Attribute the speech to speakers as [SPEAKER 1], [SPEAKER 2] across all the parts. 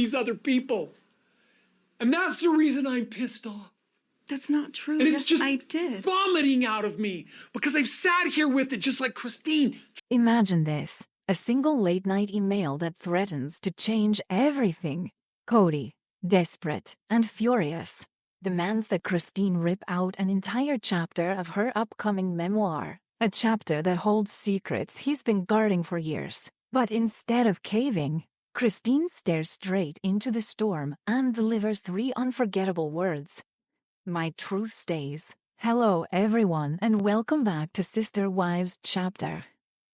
[SPEAKER 1] these other people. And that's the reason I'm pissed off.
[SPEAKER 2] That's not true.
[SPEAKER 1] And it's
[SPEAKER 2] Yes,
[SPEAKER 1] just
[SPEAKER 2] I did.
[SPEAKER 1] vomiting out of me because I've sat here with it just like Christine.
[SPEAKER 3] Imagine this, a single late-night email that threatens to change everything. Kody, desperate and furious, demands that Christine rip out an entire chapter of her upcoming memoir, a chapter that holds secrets he's been guarding for years. But instead of caving, Christine stares straight into the storm and delivers 3 unforgettable words. My truth stays. Hello everyone and welcome back to Sister Wives Chapter.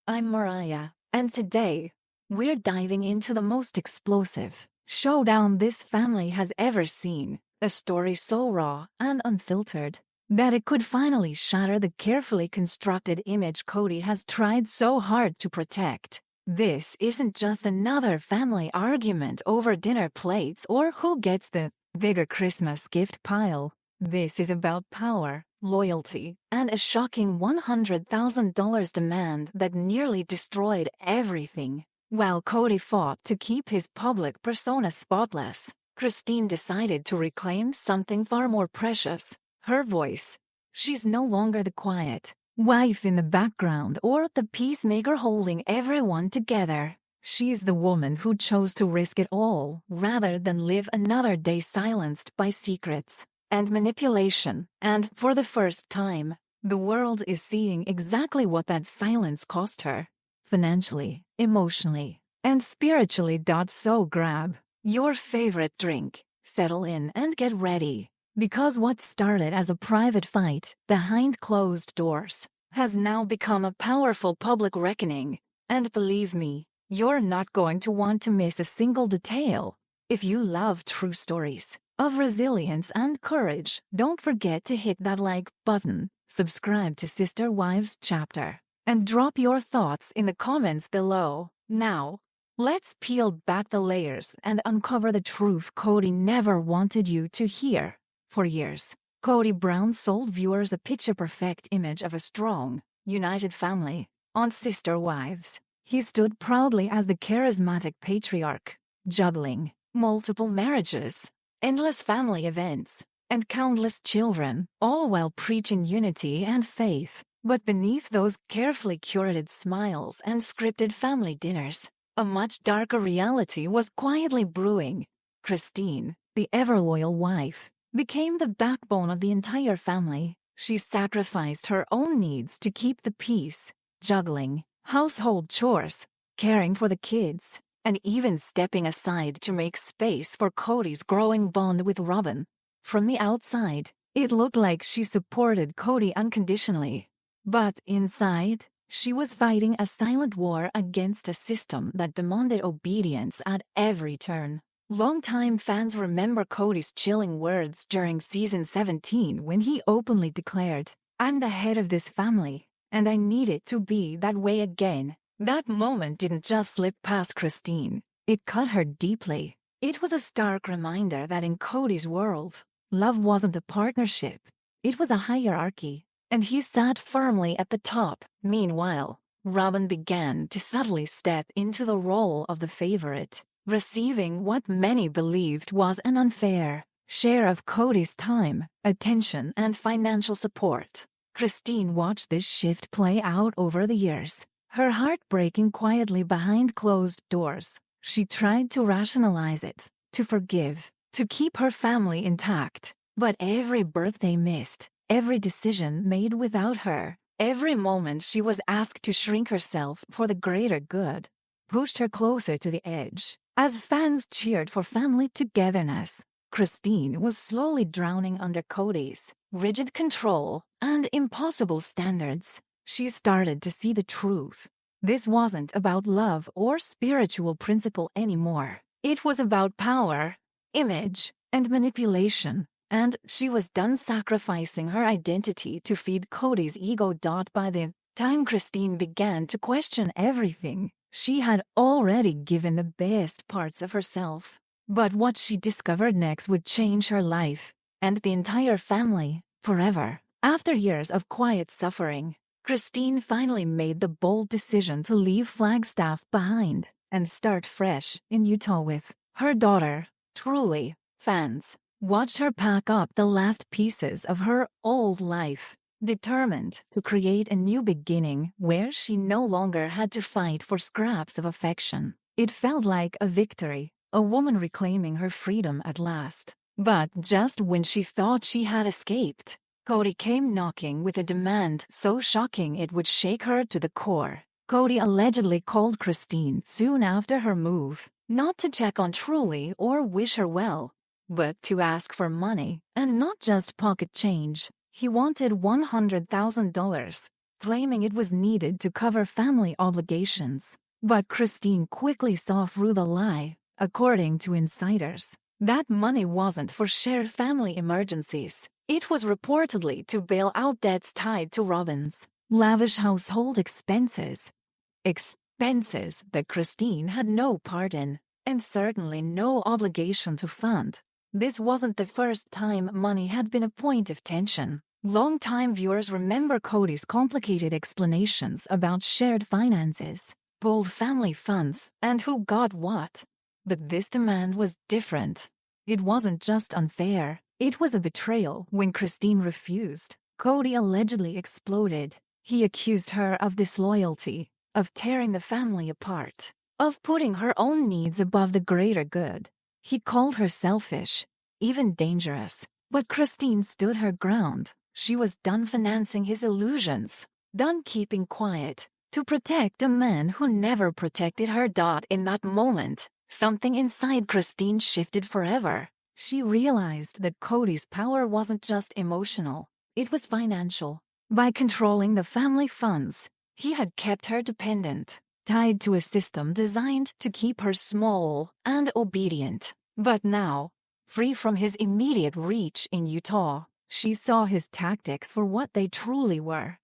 [SPEAKER 3] I'm Mariah, and today, we're diving into the most explosive showdown this family has ever seen, a story so raw and unfiltered that it could finally shatter the carefully constructed image Kody has tried so hard to protect. This isn't just another family argument over dinner plates or who gets the bigger Christmas gift pile. This is about power, loyalty, and a shocking $100,000 demand that nearly destroyed everything. While Kody fought to keep his public persona spotless, Christine decided to reclaim something far more precious, her voice. She's no longer the quiet wife in the background or the peacemaker holding everyone together. She's the woman who chose to risk it all rather than live another day silenced by secrets and manipulation. And for the first time, the world is seeing exactly what that silence cost her. Financially, emotionally, and spiritually. So grab your favorite drink, settle in and get ready. Because what started as a private fight behind closed doors has now become a powerful public reckoning. And believe me, you're not going to want to miss a single detail. If you love true stories of resilience and courage, don't forget to hit that like button, subscribe to Sister Wives Chapter, and drop your thoughts in the comments below. Now, let's peel back the layers and uncover the truth Kody never wanted you to hear. For years, Kody Brown sold viewers a picture-perfect image of a strong, united family. On Sister Wives, he stood proudly as the charismatic patriarch, juggling multiple marriages, endless family events, and countless children, all while preaching unity and faith. But beneath those carefully curated smiles and scripted family dinners, a much darker reality was quietly brewing. Christine, the ever-loyal wife, became the backbone of the entire family. She sacrificed her own needs to keep the peace, juggling household chores, caring for the kids, and even stepping aside to make space for Kody's growing bond with Robin. From the outside, it looked like she supported Kody unconditionally. But inside, she was fighting a silent war against a system that demanded obedience at every turn. Longtime fans remember Kody's chilling words during season 17 when he openly declared, "I'm the head of this family, and I need it to be that way again." That moment didn't just slip past Christine, it cut her deeply. It was a stark reminder that in Kody's world, love wasn't a partnership, it was a hierarchy, and he sat firmly at the top. Meanwhile, Robin began to subtly step into the role of the favorite, receiving what many believed was an unfair share of Kody's time, attention, and financial support. Christine watched this shift play out over the years, her heart breaking quietly behind closed doors. She tried to rationalize it, to forgive, to keep her family intact. But every birthday missed, every decision made without her, every moment she was asked to shrink herself for the greater good, pushed her closer to the edge. As fans cheered for family togetherness, Christine was slowly drowning under Kody's rigid control and impossible standards. She started to see the truth. This wasn't about love or spiritual principle anymore. It was about power, image, and manipulation. And she was done sacrificing her identity to feed Kody's ego. By the time Christine began to question everything, she had already given the best parts of herself. But what she discovered next would change her life, and the entire family, forever. After years of quiet suffering, Christine finally made the bold decision to leave Flagstaff behind and start fresh in Utah with Her daughter, truly, fans, watched her pack up the last pieces of her old life, determined to create a new beginning where she no longer had to fight for scraps of affection. It felt like a victory, a woman reclaiming her freedom at last. But just when she thought she had escaped, Kody came knocking with a demand so shocking it would shake her to the core. Kody allegedly called Christine soon after her move, not to check on Truly or wish her well, but to ask for money, and not just pocket change. He wanted $100,000, claiming it was needed to cover family obligations. But Christine quickly saw through the lie. According to insiders, that money wasn't for shared family emergencies. It was reportedly to bail out debts tied to Robin's lavish household expenses. Expenses that Christine had no part in, and certainly no obligation to fund. This wasn't the first time money had been a point of tension. Longtime viewers remember Kody's complicated explanations about shared finances, pooled family funds, and who got what. But this demand was different. It wasn't just unfair, it was a betrayal. When Christine refused, Kody allegedly exploded. He accused her of disloyalty, of tearing the family apart, of putting her own needs above the greater good. He called her selfish, even dangerous. But Christine stood her ground. She was done financing his illusions, done keeping quiet, to protect a man who never protected her. In that moment, something inside Christine shifted forever. She realized that Kody's power wasn't just emotional, it was financial. By controlling the family funds, he had kept her dependent, tied to a system designed to keep her small and obedient. But now, free from his immediate reach in Utah, she saw his tactics for what they truly were: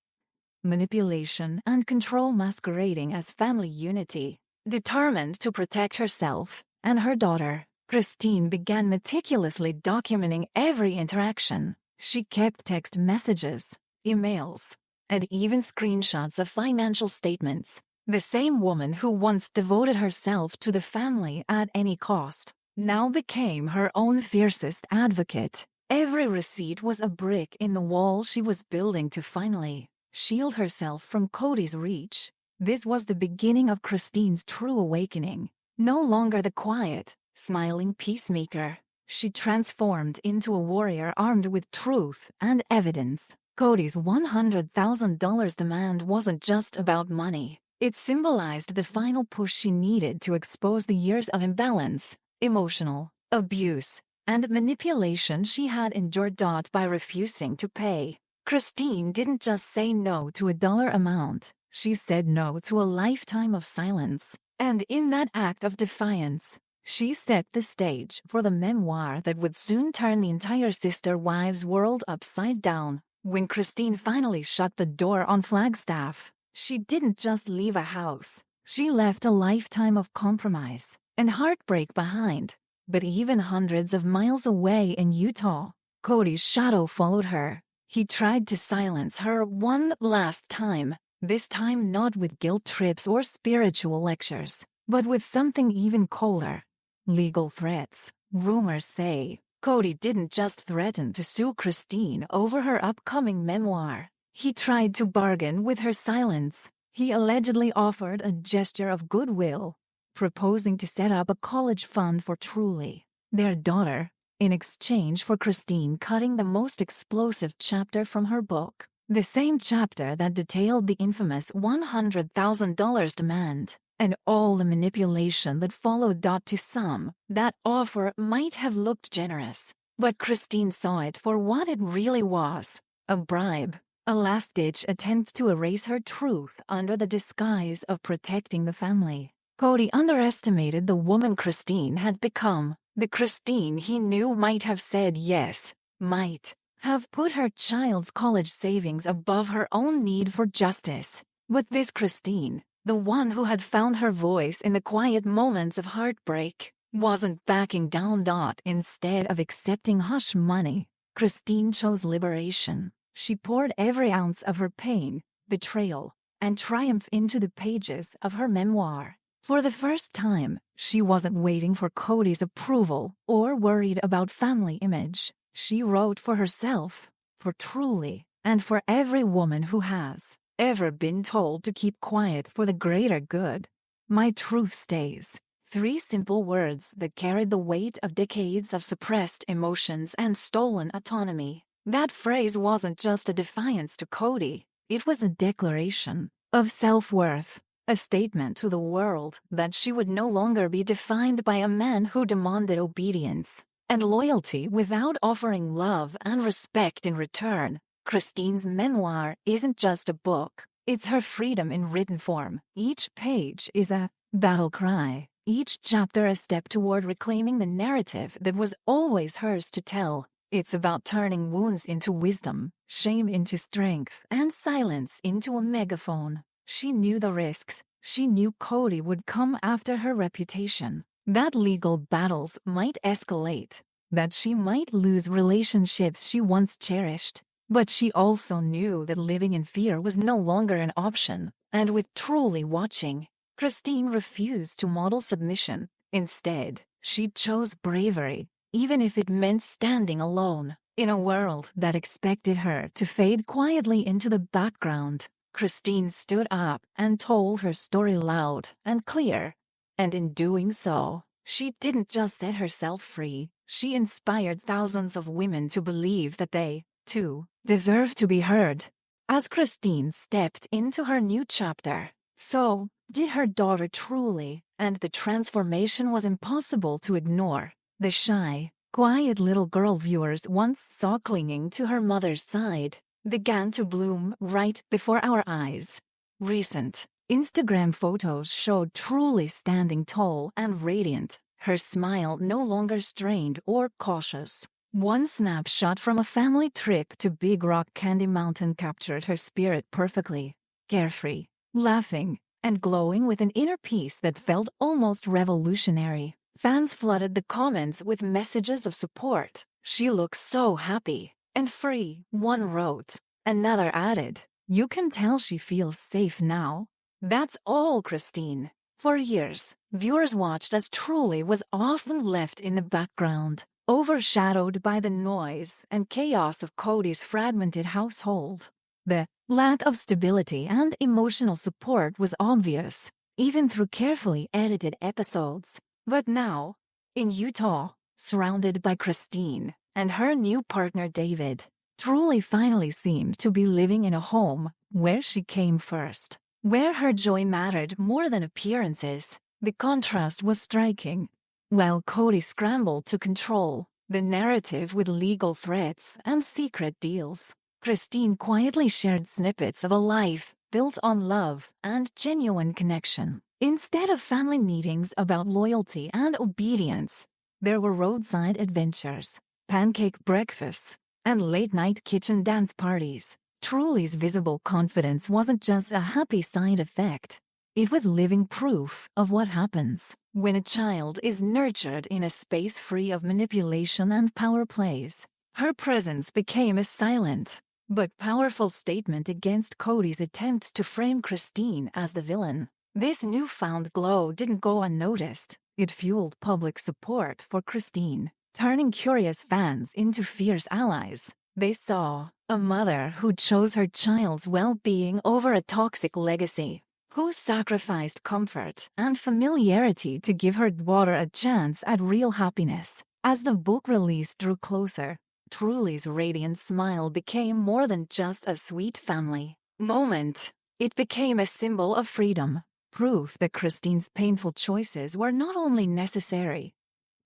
[SPEAKER 3] manipulation and control masquerading as family unity. Determined to protect herself and her daughter, Christine began meticulously documenting every interaction. She kept text messages, emails, and even screenshots of financial statements. The same woman who once devoted herself to the family at any cost now became her own fiercest advocate. Every receipt was a brick in the wall she was building to finally shield herself from Kody's reach. This was the beginning of Christine's true awakening. No longer the quiet, smiling peacemaker, she transformed into a warrior armed with truth and evidence. Kody's $100,000 demand wasn't just about money. It symbolized the final push she needed to expose the years of imbalance, emotional abuse, and manipulation she had endured. By refusing to pay, Christine didn't just say no to a dollar amount, she said no to a lifetime of silence. And in that act of defiance, she set the stage for the memoir that would soon turn the entire Sister Wives world upside down. When Christine finally shut the door on Flagstaff, she didn't just leave a house, she left a lifetime of compromise and heartbreak behind. But even hundreds of miles away in Utah, Kody's shadow followed her. He tried to silence her one last time, this time not with guilt trips or spiritual lectures, but with something even colder: legal threats. Rumors say Kody didn't just threaten to sue Christine over her upcoming memoir. He tried to bargain with her silence. He allegedly offered a gesture of goodwill, proposing to set up a college fund for Truly, their daughter, in exchange for Christine cutting the most explosive chapter from her book, the same chapter that detailed the infamous $100,000 demand, and all the manipulation that followed. To some, that offer might have looked generous, but Christine saw it for what it really was: a bribe, a last-ditch attempt to erase her truth under the disguise of protecting the family. Kody underestimated the woman Christine had become. The Christine he knew might have said yes, might have put her child's college savings above her own need for justice. But this Christine, the one who had found her voice in the quiet moments of heartbreak, wasn't backing down. Instead of accepting hush money, Christine chose liberation. She poured every ounce of her pain, betrayal, and triumph into the pages of her memoir. For the first time, she wasn't waiting for Kody's approval or worried about family image. She wrote for herself, for Truly, and for every woman who has ever been told to keep quiet for the greater good. My truth stays. 3 simple words that carried the weight of decades of suppressed emotions and stolen autonomy. That phrase wasn't just a defiance to Kody, it was a declaration of self-worth, a statement to the world that she would no longer be defined by a man who demanded obedience and loyalty without offering love and respect in return. Christine's memoir isn't just a book, it's her freedom in written form. Each page is a battle cry, each chapter a step toward reclaiming the narrative that was always hers to tell. It's about turning wounds into wisdom, shame into strength, and silence into a megaphone. She knew the risks. She knew Kody would come after her reputation, that legal battles might escalate, that she might lose relationships she once cherished. But she also knew that living in fear was no longer an option, and with Truly watching, Christine refused to model submission. Instead, she chose bravery, even if it meant standing alone. In a world that expected her to fade quietly into the background, Christine stood up and told her story loud and clear. And in doing so, she didn't just set herself free, she inspired thousands of women to believe that they, too, deserve to be heard. As Christine stepped into her new chapter, so did her daughter Truly, and the transformation was impossible to ignore. The shy, quiet little girl viewers once saw clinging to her mother's side began to bloom right before our eyes. Recent Instagram photos showed Truly standing tall and radiant, her smile no longer strained or cautious. One snapshot from a family trip to Big Rock Candy Mountain captured her spirit perfectly, carefree, laughing, and glowing with an inner peace that felt almost revolutionary. Fans flooded the comments with messages of support. "She looks so happy and free," one wrote. Another added, "You can tell she feels safe now." That's all Christine. For years, viewers watched as Truly was often left in the background, overshadowed by the noise and chaos of Kody's fragmented household. The lack of stability and emotional support was obvious, even through carefully edited episodes. But now, in Utah, surrounded by Christine and her new partner David, Truly finally seemed to be living in a home where she came first, where her joy mattered more than appearances. The contrast was striking. While Kody scrambled to control the narrative with legal threats and secret deals, Christine quietly shared snippets of a life built on love and genuine connection. Instead of family meetings about loyalty and obedience, there were roadside adventures, pancake breakfasts, and late-night kitchen dance parties. Truly's visible confidence wasn't just a happy side effect. It was living proof of what happens when a child is nurtured in a space free of manipulation and power plays. Her presence became a silent but powerful statement against Kody's attempts to frame Christine as the villain. This newfound glow didn't go unnoticed. It fueled public support for Christine, turning curious fans into fierce allies. They saw a mother who chose her child's well-being over a toxic legacy, who sacrificed comfort and familiarity to give her daughter a chance at real happiness. As the book release drew closer, Truly's radiant smile became more than just a sweet family moment. It became a symbol of freedom, proof that Christine's painful choices were not only necessary,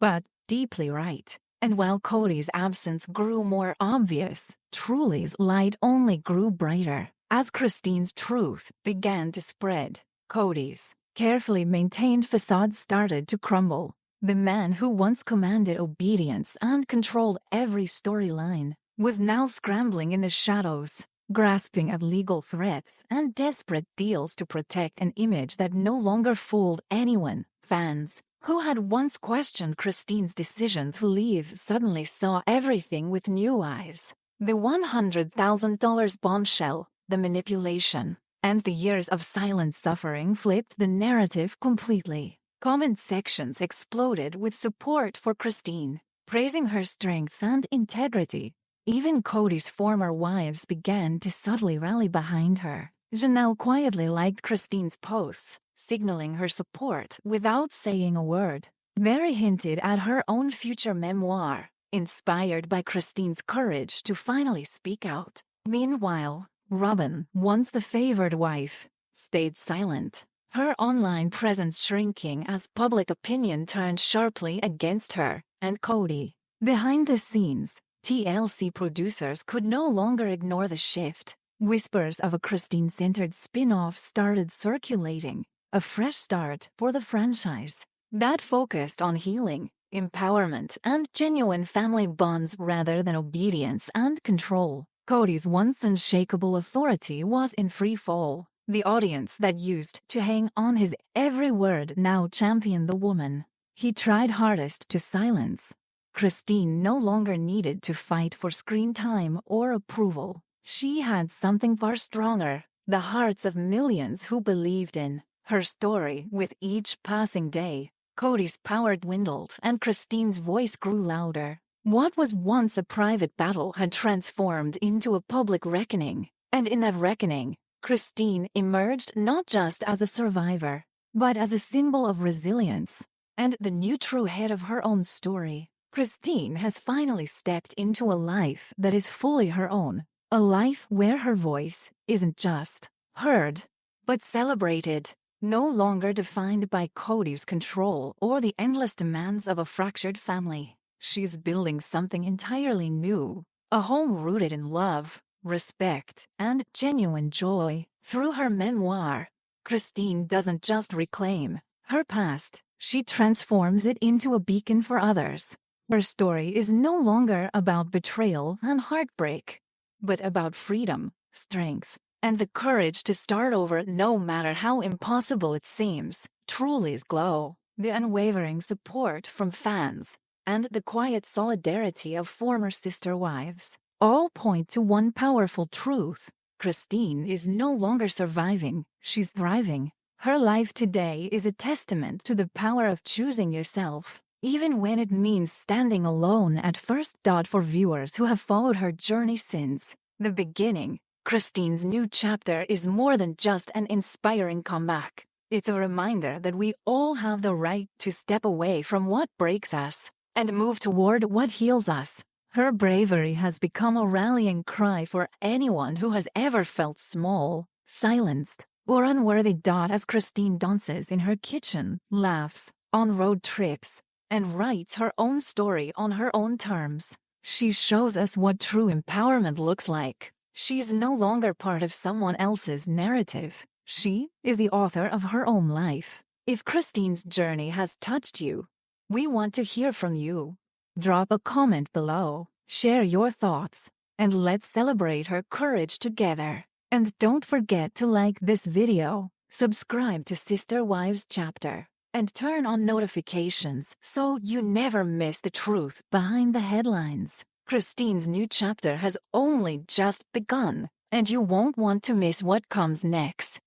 [SPEAKER 3] but deeply right. And while Kody's absence grew more obvious, Truly's light only grew brighter. As Christine's truth began to spread, Kody's carefully maintained facade started to crumble. The man who once commanded obedience and controlled every storyline was now scrambling in the shadows, grasping at legal threats and desperate deals to protect an image that no longer fooled anyone. Fans who had once questioned Christine's decision to leave suddenly saw everything with new eyes. The $100,000 bombshell, the manipulation, And the years of silent suffering flipped the narrative completely. Comment sections exploded with support for Christine, praising her strength and integrity. Even Kody's former wives began to subtly rally behind her. Janelle quietly liked Christine's posts, signaling her support without saying a word. Mary hinted at her own future memoir, inspired by Christine's courage to finally speak out. Meanwhile, Robin, once the favored wife, stayed silent, her online presence shrinking as public opinion turned sharply against her and Kody. Behind the scenes, TLC producers could no longer ignore the shift. Whispers of a Christine-centered spin-off started circulating, a fresh start for the franchise that focused on healing, empowerment, and genuine family bonds rather than obedience and control. Kody's once unshakable authority was in free fall. The audience that used to hang on his every word now championed the woman he tried hardest to silence. Christine no longer needed to fight for screen time or approval. She had something far stronger, the hearts of millions who believed in her story. With each passing day, Kody's power dwindled and Christine's voice grew louder. What was once a private battle had transformed into a public reckoning, and in that reckoning, Christine emerged not just as a survivor, but as a symbol of resilience and the new true head of her own story. Christine has finally stepped into a life that is fully her own, a life where her voice isn't just heard, but celebrated, no longer defined by Kody's control or the endless demands of a fractured family. She's building something entirely new, a home rooted in love, respect, and genuine joy. Through her memoir, Christine doesn't just reclaim her past, she transforms it into a beacon for others. Her story is no longer about betrayal and heartbreak, but about freedom, strength, and the courage to start over no matter how impossible it seems. Truly's glow, the unwavering support from fans, and the quiet solidarity of former sister wives all point to one powerful truth. Christine is no longer surviving, she's thriving. Her life today is a testament to the power of choosing yourself, even when it means standing alone at first. For viewers who have followed her journey since the beginning, Christine's new chapter is more than just an inspiring comeback. It's a reminder that we all have the right to step away from what breaks us and move toward what heals us. Her bravery has become a rallying cry for anyone who has ever felt small, silenced, or unworthy. As Christine dances in her kitchen, laughs on road trips, and writes her own story on her own terms, she shows us what true empowerment looks like. She's no longer part of someone else's narrative. She is the author of her own life. If Christine's journey has touched you, we want to hear from you. Drop a comment below, share your thoughts, and let's celebrate her courage together. And don't forget to like this video, subscribe to Sister Wives Chapter, and turn on notifications so you never miss the truth behind the headlines. Christine's new chapter has only just begun, and you won't want to miss what comes next.